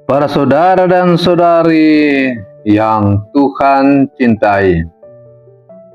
Para saudara dan saudari yang Tuhan cintai,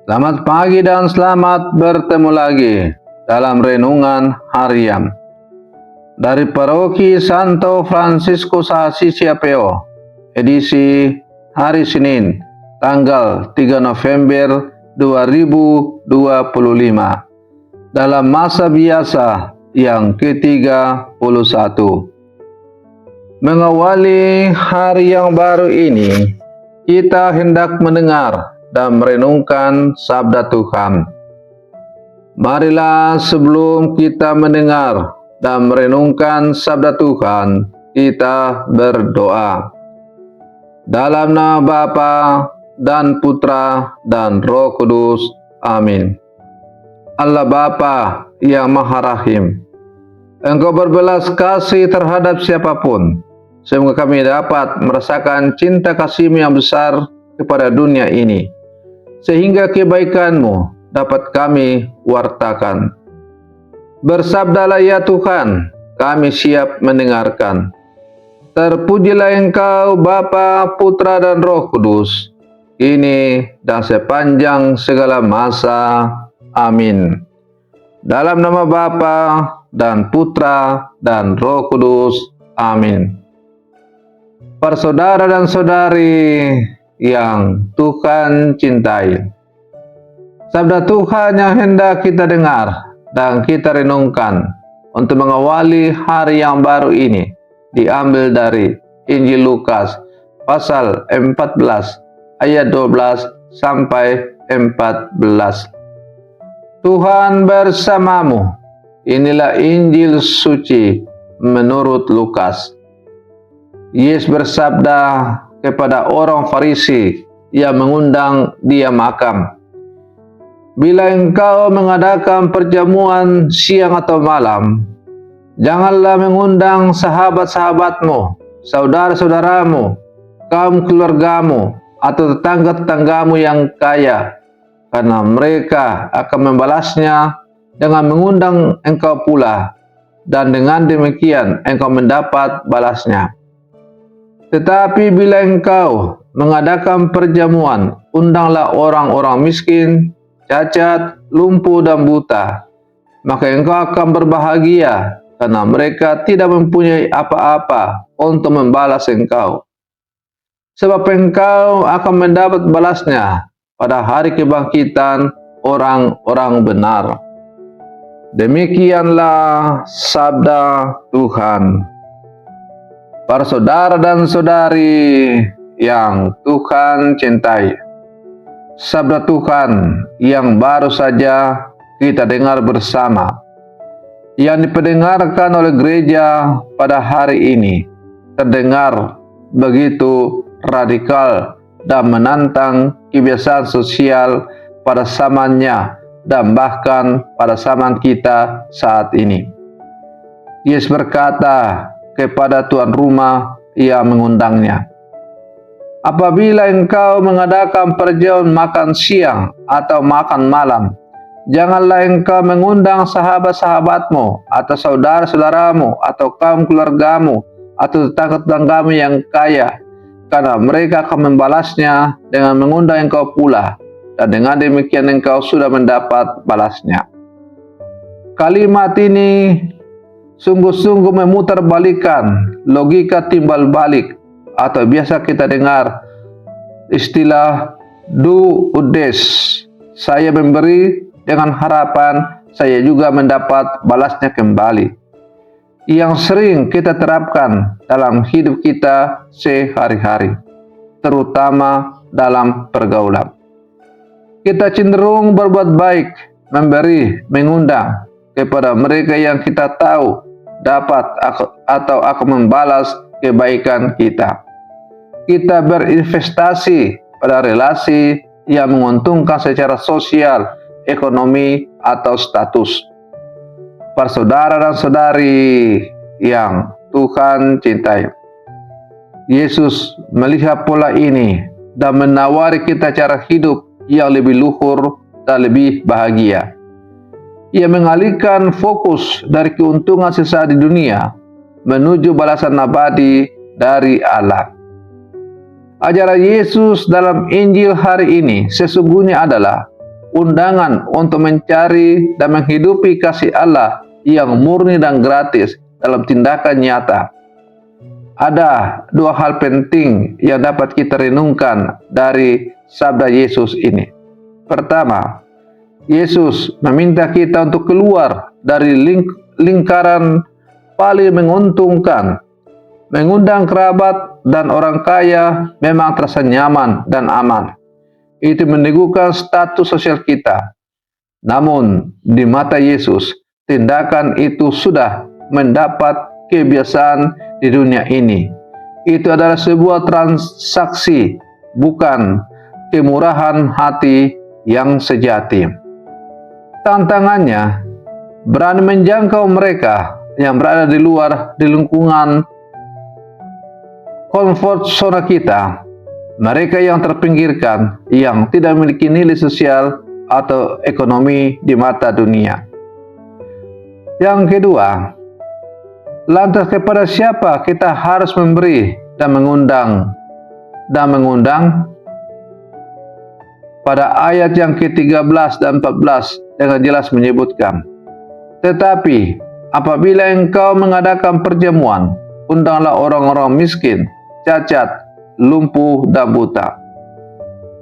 selamat pagi dan selamat bertemu lagi dalam renungan harian dari Paroki Santo Fransiskus Assisi Apeo, edisi hari Senin, tanggal 3 November 2025, dalam masa biasa yang ke-31. Mengawali hari yang baru ini, kita hendak mendengar dan merenungkan sabda Tuhan. Marilah sebelum kita mendengar dan merenungkan sabda Tuhan, kita berdoa. Dalam nama Bapa dan Putra dan Roh Kudus. Amin. Allah Bapa yang Maha Rahim, Engkau berbelas kasih terhadap siapapun, sehingga kami dapat merasakan cinta kasih-Mu yang besar kepada dunia ini, sehingga kebaikan-Mu dapat kami wartakan. Bersabdalah ya Tuhan, kami siap mendengarkan. Terpujilah Engkau Bapa, Putra dan Roh Kudus, kini dan sepanjang segala masa. Amin. Dalam nama Bapa dan Putra dan Roh Kudus. Amin. Para saudara dan saudari yang Tuhan cintai, sabda Tuhan yang hendak kita dengar dan kita renungkan untuk mengawali hari yang baru ini diambil dari Injil Lukas pasal 14 ayat 12 sampai 14. Tuhan bersamamu. Inilah Injil suci menurut Lukas. Yesus bersabda kepada orang Farisi yang mengundang dia makan, "Bila engkau mengadakan perjamuan siang atau malam, janganlah mengundang sahabat-sahabatmu, saudara-saudaramu, kaum keluargamu, atau tetangga-tetanggamu yang kaya, karena mereka akan membalasnya dengan mengundang engkau pula, dan dengan demikian engkau mendapat balasnya. Tetapi bila engkau mengadakan perjamuan, undanglah orang-orang miskin, cacat, lumpuh, dan buta, maka engkau akan berbahagia, karena mereka tidak mempunyai apa-apa untuk membalas engkau. Sebab engkau akan mendapat balasnya pada hari kebangkitan orang-orang benar." Demikianlah sabda Tuhan. Para saudara dan saudari yang Tuhan cintai, sabda Tuhan yang baru saja kita dengar bersama, yang diperdengarkan oleh gereja pada hari ini, terdengar begitu radikal dan menantang kebiasaan sosial pada zamannya dan bahkan pada zaman kita saat ini. Yesus berkata kepada tuan rumah yang mengundangnya, "Apabila engkau mengadakan perjamuan makan siang atau makan malam, janganlah engkau mengundang sahabat-sahabatmu atau saudara-saudaramu atau kaum keluargamu atau tetangga-tetanggamu yang kaya, karena mereka akan membalasnya dengan mengundang engkau pula, dan dengan demikian engkau sudah mendapat balasnya." Kalimat ini sungguh-sungguh memutarbalikkan logika timbal balik, atau biasa kita dengar istilah do udes. Saya memberi dengan harapan saya juga mendapat balasnya kembali, yang sering kita terapkan dalam hidup kita sehari-hari, terutama dalam pergaulan. Kita cenderung berbuat baik, memberi, mengundang kepada mereka yang kita tahu dapat atau akan membalas kebaikan kita. Kita berinvestasi pada relasi yang menguntungkan secara sosial, ekonomi, atau status. Para saudara dan saudari yang Tuhan cintai, Yesus melihat pola ini dan menawari kita cara hidup yang lebih luhur dan lebih bahagia. Ia mengalihkan fokus dari keuntungan sesaat di dunia menuju balasan abadi dari Allah. Ajaran Yesus dalam Injil hari ini sesungguhnya adalah undangan untuk mencari dan menghidupi kasih Allah yang murni dan gratis dalam tindakan nyata. Ada dua hal penting yang dapat kita renungkan dari sabda Yesus ini. Pertama, Yesus meminta kita untuk keluar dari lingkaran paling menguntungkan. Mengundang kerabat dan orang kaya memang terasa nyaman dan aman. Itu meneguhkan status sosial kita. Namun, di mata Yesus, tindakan itu sudah mendapat kebiasaan di dunia ini. Itu adalah sebuah transaksi, bukan kemurahan hati yang sejati. Tantangannya, berani menjangkau mereka yang berada di luar di lingkungan komfort zona kita, mereka yang terpinggirkan, yang tidak memiliki nilai sosial atau ekonomi di mata dunia. Yang kedua, lantas kepada siapa kita harus memberi dan mengundang? Pada ayat yang ke-13 dan 14 dengan jelas menyebutkan, tetapi apabila engkau mengadakan perjamuan, undanglah orang-orang miskin, cacat, lumpuh, dan buta.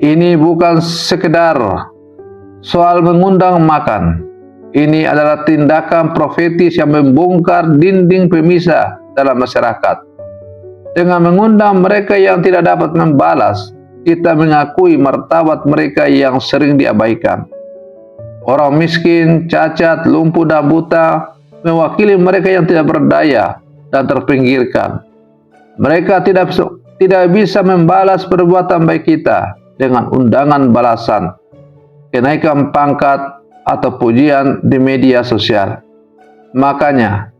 Ini bukan sekedar soal mengundang makan. Ini adalah tindakan profetis yang membongkar dinding pemisah dalam masyarakat. Dengan mengundang mereka yang tidak dapat membalas, kita mengakui martabat mereka yang sering diabaikan. Orang miskin, cacat, lumpuh, dan buta mewakili mereka yang tidak berdaya dan terpinggirkan. Mereka tidak bisa membalas perbuatan baik kita dengan undangan balasan, kenaikan pangkat, atau pujian di media sosial. Maknanya,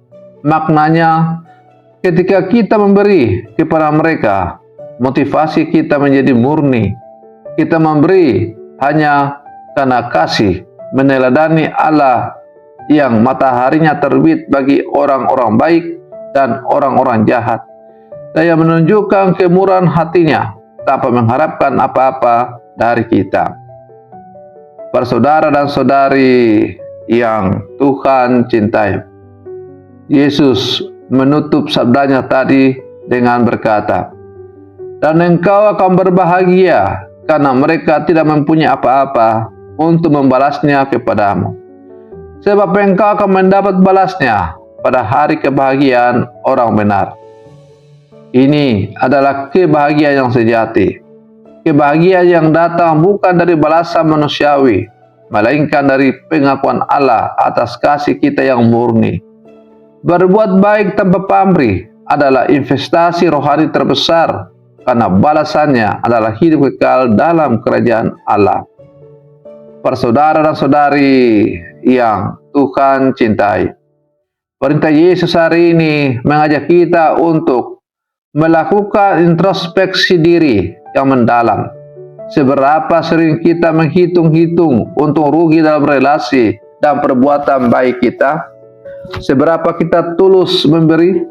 ketika kita memberi kepada mereka, motivasi kita menjadi murni. Kita memberi hanya karena kasih, meneladani Allah yang mataharinya terbit bagi orang-orang baik dan orang-orang jahat, dan yang menunjukkan kemurahan hatinya tanpa mengharapkan apa-apa dari kita. Para saudara dan saudari yang Tuhan cintai, Yesus menutup sabdanya tadi dengan berkata, dan engkau akan berbahagia karena mereka tidak mempunyai apa-apa untuk membalasnya kepadamu. Sebab engkau akan mendapat balasnya pada hari kebahagiaan orang benar. Ini adalah kebahagiaan yang sejati. Kebahagiaan yang datang bukan dari balasan manusiawi, melainkan dari pengakuan Allah atas kasih kita yang murni. Berbuat baik tanpa pamrih adalah investasi rohani terbesar, karena balasannya adalah hidup kekal dalam kerajaan Allah. Para saudara dan saudari yang Tuhan cintai, perintah Yesus hari ini mengajak kita untuk melakukan introspeksi diri yang mendalam. Seberapa sering kita menghitung-hitung untung rugi dalam relasi dan perbuatan baik kita? Seberapa kita tulus memberi?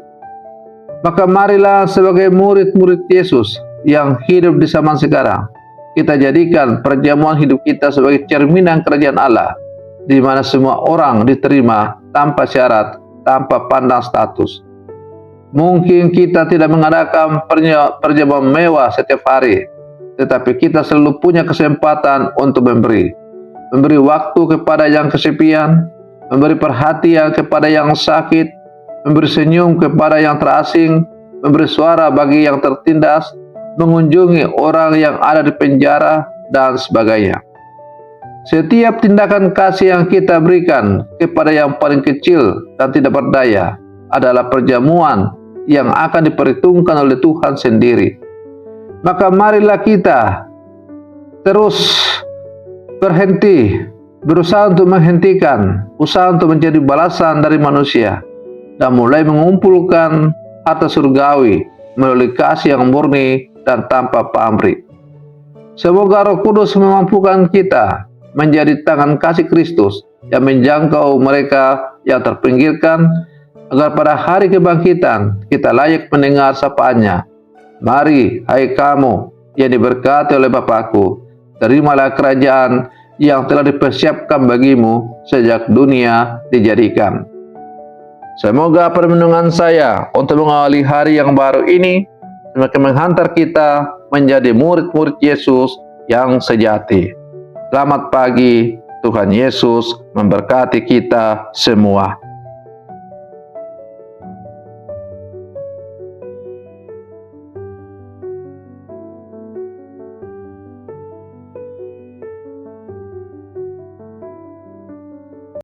Maka marilah sebagai murid-murid Yesus yang hidup di zaman sekarang, kita jadikan perjamuan hidup kita sebagai cerminan kerajaan Allah, di mana semua orang diterima tanpa syarat, tanpa pandang status. Mungkin kita tidak mengadakan perjamuan mewah setiap hari, tetapi kita selalu punya kesempatan untuk memberi. Memberi waktu kepada yang kesepian, memberi perhatian kepada yang sakit, memberi senyum kepada yang terasing, memberi suara bagi yang tertindas, mengunjungi orang yang ada di penjara, dan sebagainya. Setiap tindakan kasih yang kita berikan kepada yang paling kecil dan tidak berdaya adalah perjamuan yang akan diperhitungkan oleh Tuhan sendiri. Maka marilah kita terus berusaha untuk menghentikan usaha untuk menjadi balasan dari manusia, dan mulai mengumpulkan harta surgawi melalui kasih yang murni dan tanpa pamrih. Semoga Roh Kudus memampukan kita menjadi tangan kasih Kristus yang menjangkau mereka yang terpinggirkan, agar pada hari kebangkitan kita layak mendengar sapaan-Nya. Mari, hai kamu yang diberkati oleh Bapakku, terimalah kerajaan yang telah dipersiapkan bagimu sejak dunia dijadikan. Semoga permenungan saya untuk mengawali hari yang baru ini semakin menghantar kita menjadi murid-murid Yesus yang sejati. Selamat pagi, Tuhan Yesus memberkati kita semua.